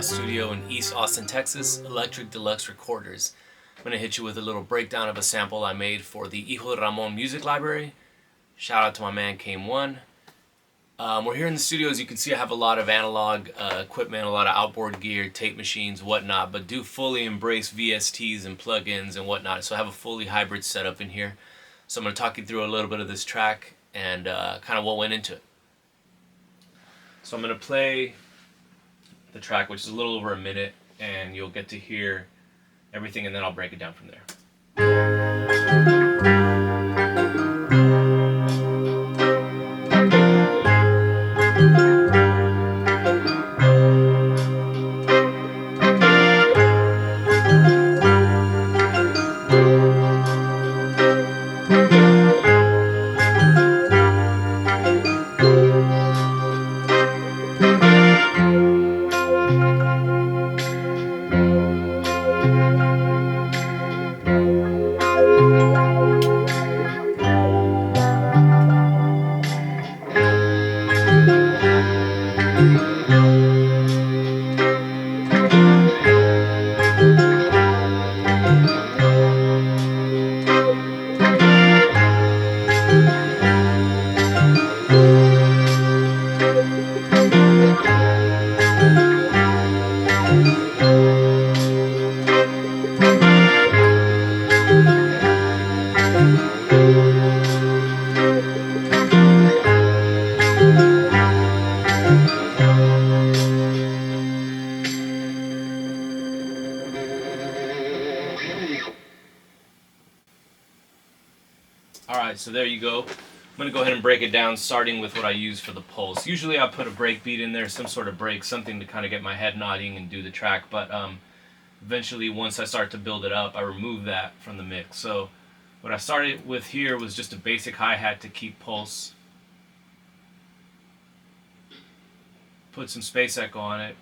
studio in East Austin, Texas, Electric Deluxe Recorders. I'm going to hit you with a little breakdown of a sample I made for the Hijo De Ramon music library. Shout out to my man Kame1. We're here in the studio. As you can see, I have a lot of analog equipment, a lot of outboard gear, tape machines, whatnot, but do fully embrace VSTs and plugins and whatnot. So I have a fully hybrid setup in here. So I'm going to talk you through a little bit of this track and kind of what went into it. So I'm going to play the track, which is a little over a minute, and you'll get to hear everything, and then I'll break it down from there. Alright, so there you go. I'm going to go ahead and break it down, starting with what I use for the pulse. Usually I put a break beat in there, some sort of break, something to kind of get my head nodding and do the track, but eventually once I start to build it up, I remove that from the mix. So what I started with here was just a basic hi-hat to keep pulse. Put some space echo on it.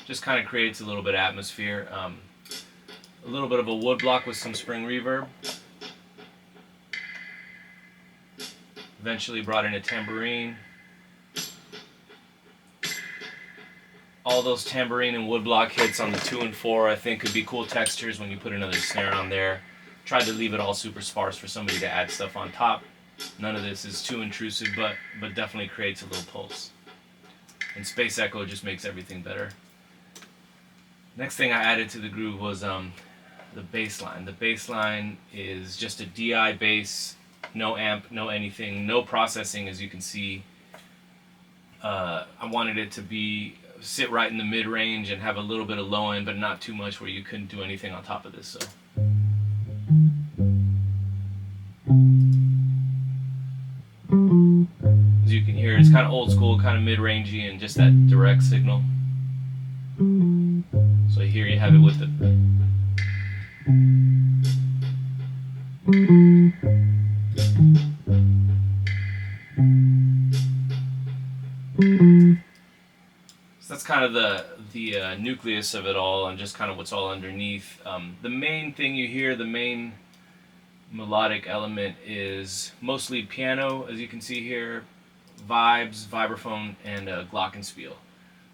Just kind of creates a little bit of atmosphere. A little bit of a wood block with some spring reverb. Eventually brought in a tambourine. All those tambourine and wood block hits on the 2 and 4 I think could be cool textures when you put another snare on there. Tried to leave it all super sparse for somebody to add stuff on top. None of this is too intrusive, but definitely creates a little pulse. And space echo just makes everything better. Next thing I added to the groove was the bass line. The bass line is just a DI bass, no amp, no anything, no processing, as you can see. I wanted it to sit right in the mid-range and have a little bit of low end, but not too much where you couldn't do anything on top of this. So as you can hear, it's kind of old school, kind of mid-rangey, and just that direct signal. So here you have it with it. So that's kind of the nucleus of it all, and just kind of what's all underneath. The main thing you hear, the main melodic element, is mostly piano, as you can see here, vibes, vibraphone, and glockenspiel.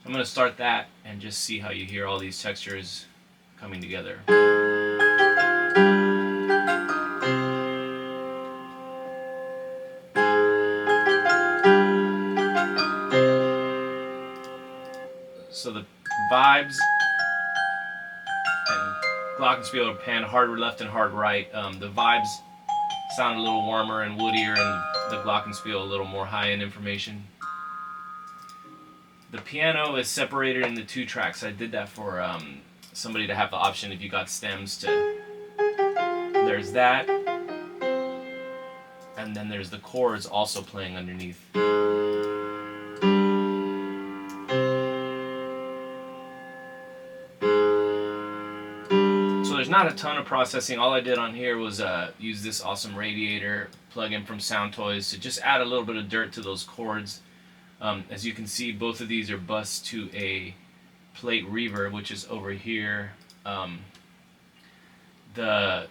I'm going to start that and just see how you hear all these textures coming together. So the vibes and glockenspiel are panned hard left and hard right. The vibes sound a little warmer and woodier, and the glockenspiel a little more high-end information. The piano is separated into 2 tracks. I did that for somebody to have the option if you got stems to. There's that, and then there's the chords also playing underneath. So there's not a ton of processing. All I did on here was use this awesome radiator plugin from Sound Toys to just add a little bit of dirt to those chords. As you can see, both of these are bused to a plate reverb, which is over here. The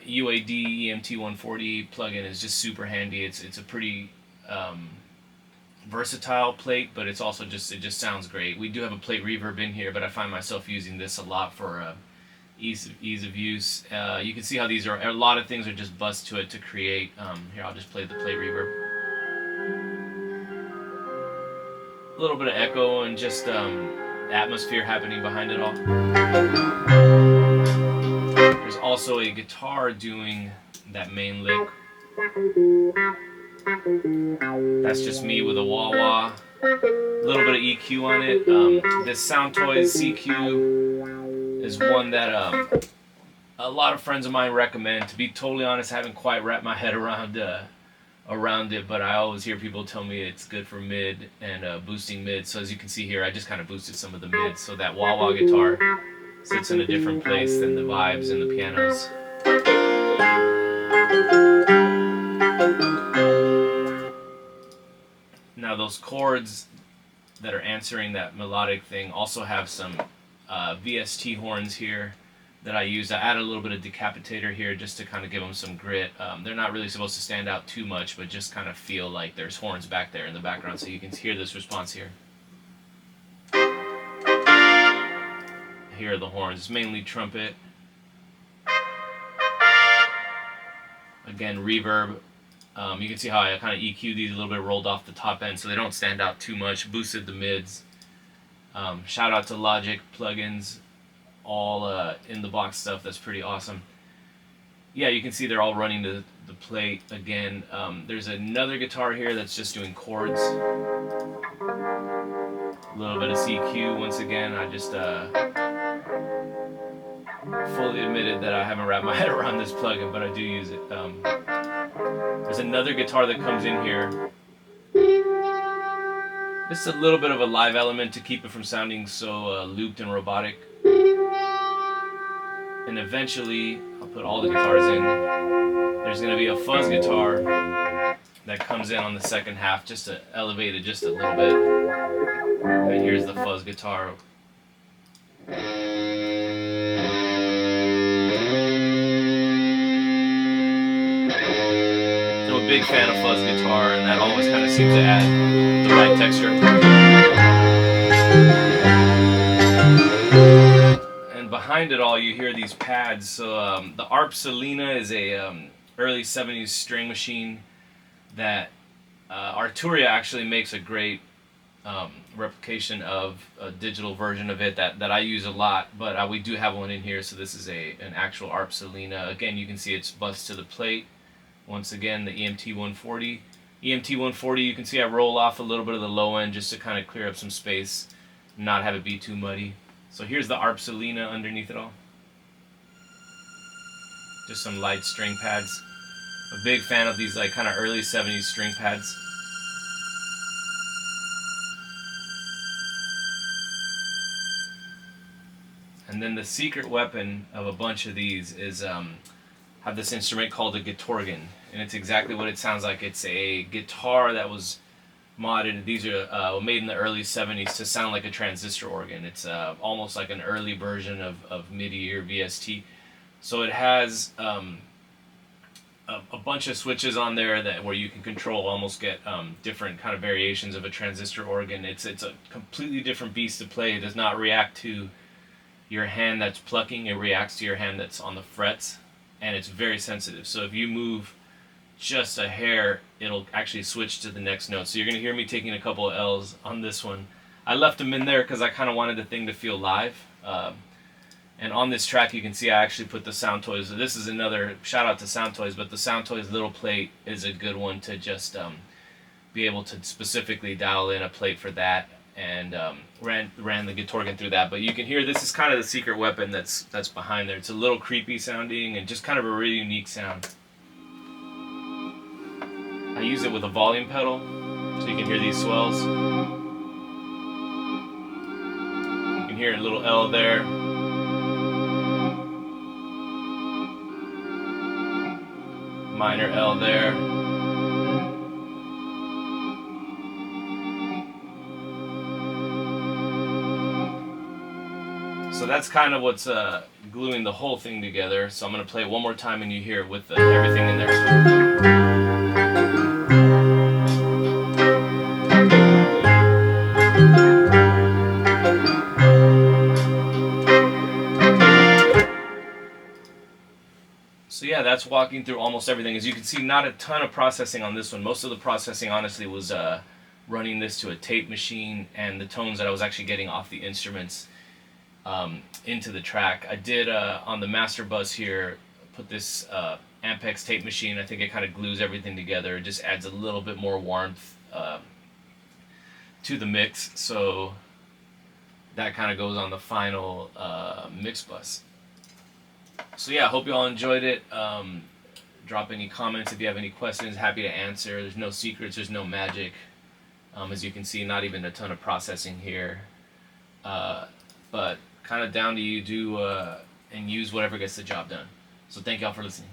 UAD EMT140 plugin is just super handy. It's a pretty versatile plate, but it's also it just sounds great. We do have a plate reverb in here, but I find myself using this a lot for ease of use. You can see how these are, a lot of things are just buzzed to it to create. Here, I'll just play the plate reverb. A little bit of echo and just atmosphere happening behind it all. There's also a guitar doing that main lick. That's just me with a wah-wah. A little bit of EQ on it. This Soundtoys CQ is one that a lot of friends of mine recommend. To be totally honest, I haven't quite wrapped my head around it, but I always hear people tell me it's good for mid and boosting mid. So as you can see here, I just kind of boosted some of the mids, so that wah-wah guitar sits in a different place than the vibes and the pianos. Now those chords that are answering that melodic thing also have some VST horns here that I use. I add a little bit of decapitator here just to kind of give them some grit. They're not really supposed to stand out too much, but just kind of feel like there's horns back there in the background, so you can hear this response here. Here are the horns. It's mainly trumpet. Again, reverb. You can see how I kind of EQ these a little bit, rolled off the top end so they don't stand out too much. Boosted the mids. Shout out to Logic plugins, all in the box stuff. That's pretty awesome. Yeah, you can see they're all running the plate again. There's another guitar here that's just doing chords. A little bit of CQ once again. I just fully admitted that I haven't wrapped my head around this plugin, but I do use it. There's another guitar that comes in here. Just a little bit of a live element to keep it from sounding so looped and robotic. And eventually, I'll put all the guitars in. There's going to be a fuzz guitar that comes in on the second half just to elevate it just a little bit. And here's the fuzz guitar. I'm a big fan of fuzz guitar, and that always kind of seems to add the right texture. And behind it all, you hear these pads. So the ARP Selena is a early 70s string machine that Arturia actually makes a great replication of a digital version of it that I use a lot, but we do have one in here. So this is an actual ARP Selena. Again, you can see it's buzzed to the plate. Once again, the EMT140. EMT140, you can see I roll off a little bit of the low end just to kind of clear up some space, not have it be too muddy. So here's the ARP Selena underneath it all. Just some light string pads. A big fan of these like kind of early 70s string pads. And then the secret weapon of a bunch of these is have this instrument called a Gitorgan, and it's exactly what it sounds like. It's a guitar that was modded. These are made in the early 70s to sound like a transistor organ. It's almost like an early version of MIDI or VST. So it has a bunch of switches on there where you can control, almost get different kind of variations of a transistor organ. It's a completely different beast to play. It does not react to your hand that's plucking. It reacts to your hand that's on the frets, and it's very sensitive. So if you move just a hair, it'll actually switch to the next note. So you're going to hear me taking a couple of L's on this one. I left them in there because I kind of wanted the thing to feel live. And on this track, you can see I actually put the Soundtoys. This is another shout out to Soundtoys, but the Soundtoys little plate is a good one to just be able to specifically dial in a plate for that, and ran the Gitorgan through that. But you can hear this is kind of the secret weapon that's behind there. It's a little creepy sounding and just kind of a really unique sound. I use it with a volume pedal, so you can hear these swells. You can hear a little L there. Minor L there. So that's kind of what's gluing the whole thing together. So I'm going to play it one more time and you hear it with everything in there. So yeah, that's walking through almost everything. As you can see, not a ton of processing on this one. Most of the processing, honestly, was running this to a tape machine and the tones that I was actually getting off the instruments into the track. I did, on the master bus here, put this Ampex tape machine. I think it kind of glues everything together. It just adds a little bit more warmth to the mix. So that kind of goes on the final mix bus. So yeah, I hope you all enjoyed it. Drop any comments if you have any questions. Happy to answer. There's no secrets. There's no magic. As you can see, not even a ton of processing here. But kind of down to you. Do and use whatever gets the job done. So thank y'all for listening.